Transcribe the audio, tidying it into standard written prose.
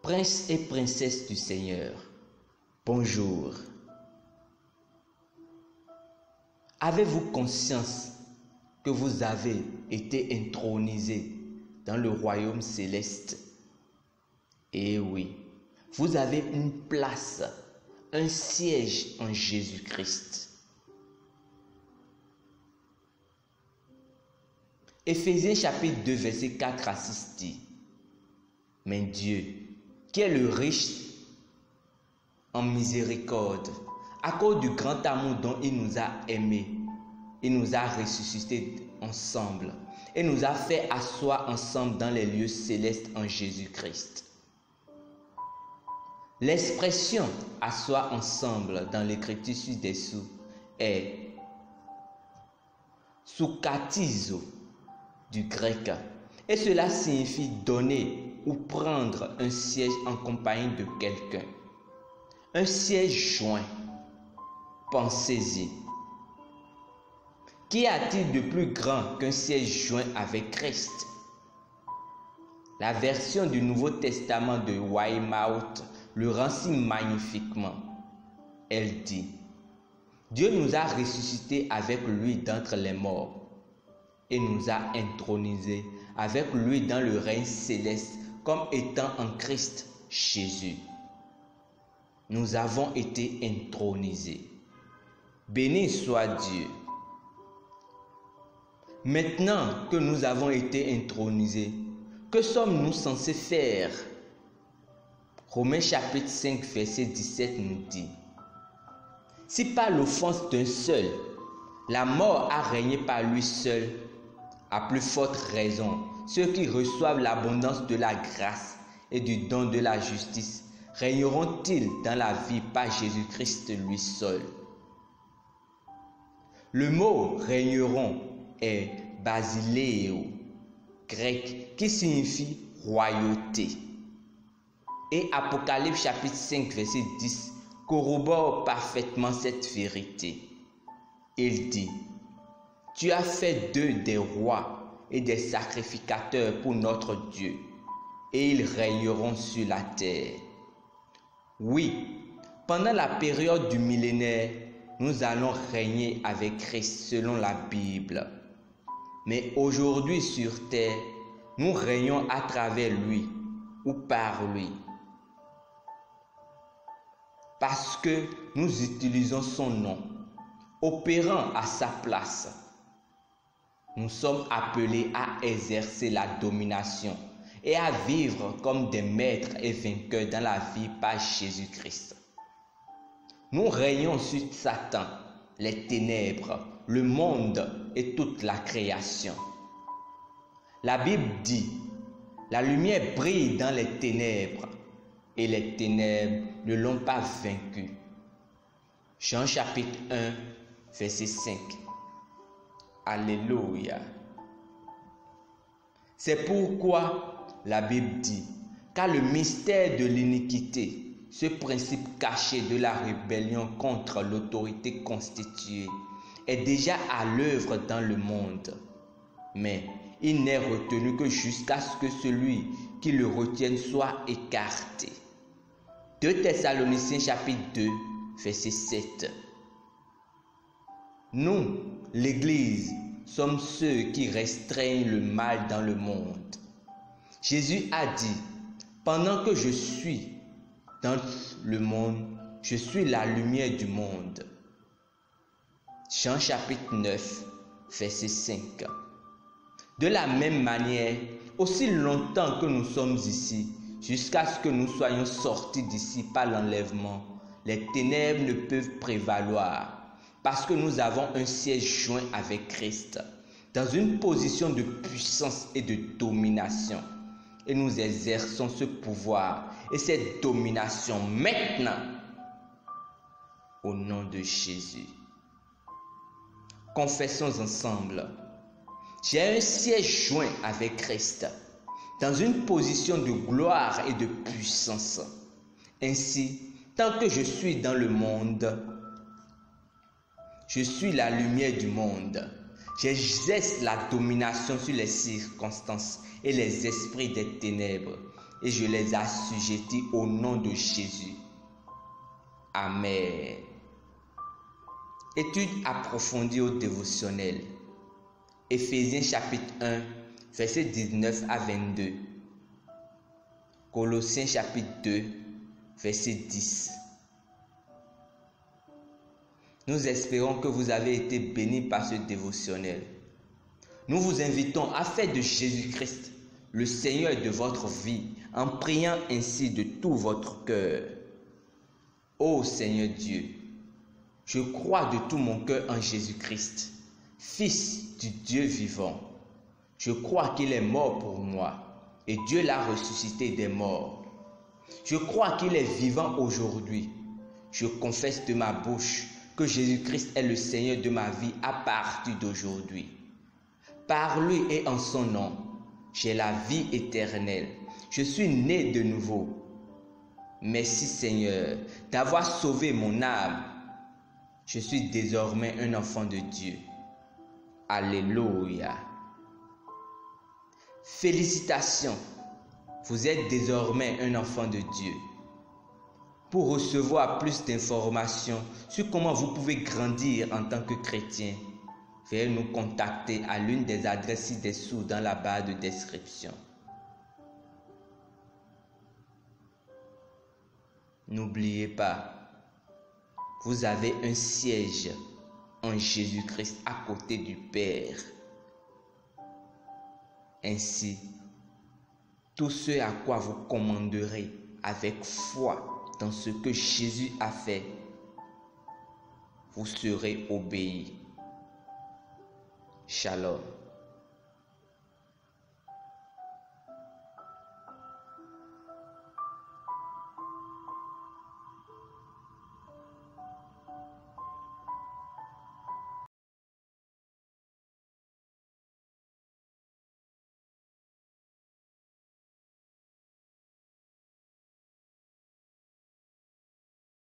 Princes et princesses du Seigneur, bonjour. Avez-vous conscience que vous avez été intronisé dans le royaume céleste? Eh oui, vous avez une place, un siège en Jésus-Christ. Éphésiens chapitre 2, verset 4 à 6 dit: Mais Dieu, qui est le riche en miséricorde, à cause du grand amour dont il nous a aimés, il nous a ressuscités ensemble et nous a fait asseoir ensemble dans les lieux célestes en Jésus-Christ. L'expression « asseoir ensemble » dans l'écriture ci-dessous est soukatizo du grec, et cela signifie donner ou prendre un siège en compagnie de quelqu'un. Un siège joint. Pensez-y. Qu'y a-t-il de plus grand qu'un siège joint avec Christ? La version du Nouveau Testament de Weymouth le rend si magnifiquement. Elle dit: Dieu nous a ressuscités avec lui d'entre les morts et nous a intronisés avec lui dans le règne céleste comme étant en Christ Jésus. Nous avons été intronisés. Béni soit Dieu. Maintenant que nous avons été intronisés, que sommes-nous censés faire? Romains chapitre 5 verset 17 nous dit: Si par l'offense d'un seul, la mort a régné par lui seul, à plus forte raison, ceux qui reçoivent l'abondance de la grâce et du don de la justice régneront-ils dans la vie par Jésus-Christ lui seul. Le mot régneront est basiléo, grec, qui signifie royauté. Et Apocalypse chapitre 5 verset 10 corrobore parfaitement cette vérité. Il dit: Tu as fait d'eux des rois et des sacrificateurs pour notre Dieu, et ils régneront sur la terre. Oui, pendant la période du millénaire, nous allons régner avec Christ selon la Bible. Mais aujourd'hui sur terre, nous régnons à travers lui ou par lui. Parce que nous utilisons son nom, opérant à sa place. Nous sommes appelés à exercer la domination et à vivre comme des maîtres et vainqueurs dans la vie par Jésus-Christ. Nous régnons sur Satan, les ténèbres, le monde et toute la création. La Bible dit: La lumière brille dans les ténèbres et les ténèbres ne l'ont pas vaincu. Jean chapitre 1, verset 5. Alléluia. C'est pourquoi la Bible dit: Car le mystère de l'iniquité, ce principe caché de la rébellion contre l'autorité constituée, est déjà à l'œuvre dans le monde. Mais il n'est retenu que jusqu'à ce que celui qui le retienne soit écarté. 2 Thessaloniciens chapitre 2, verset 7. Nous, l'Église, sommes ceux qui restreignent le mal dans le monde. Jésus a dit: Pendant que je suis dans le monde, je suis la lumière du monde. Jean chapitre 9, verset 5. De la même manière, aussi longtemps que nous sommes ici, jusqu'à ce que nous soyons sortis d'ici par l'enlèvement, les ténèbres ne peuvent prévaloir, parce que nous avons un siège joint avec Christ, dans une position de puissance et de domination. Et nous exerçons ce pouvoir et cette domination maintenant, au nom de Jésus. Confessons ensemble: J'ai un siège joint avec Christ, dans une position de gloire et de puissance. Ainsi, tant que je suis dans le monde, je suis la lumière du monde. J'exerce la domination sur les circonstances et les esprits des ténèbres. et je les assujettis au nom de Jésus. Amen. Étude approfondie au dévotionnel. Éphésiens chapitre 1, versets 19 à 22. Colossiens chapitre 2, verset 10. Nous espérons que vous avez été bénis par ce dévotionnel. Nous vous invitons à faire de Jésus-Christ le Seigneur de votre vie en priant ainsi de tout votre cœur. Ô Seigneur Dieu, je crois de tout mon cœur en Jésus-Christ, Fils du Dieu vivant. Je crois qu'il est mort pour moi et Dieu l'a ressuscité des morts. Je crois qu'il est vivant aujourd'hui. Je confesse de ma bouche que Jésus-Christ est le Seigneur de ma vie à partir d'aujourd'hui. Par lui et en son nom, j'ai la vie éternelle. Je suis né de nouveau. Merci Seigneur d'avoir sauvé mon âme. Je suis désormais un enfant de Dieu. Alléluia. Félicitations, vous êtes désormais un enfant de Dieu. Pour recevoir plus d'informations sur comment vous pouvez grandir en tant que chrétien, veuillez nous contacter à l'une des adresses ci-dessous dans la barre de description. N'oubliez pas, vous avez un siège en Jésus-Christ à côté du Père. Ainsi, tout ce à quoi vous commanderez avec foi dans ce que Jésus a fait, vous serez obéis. Shalom.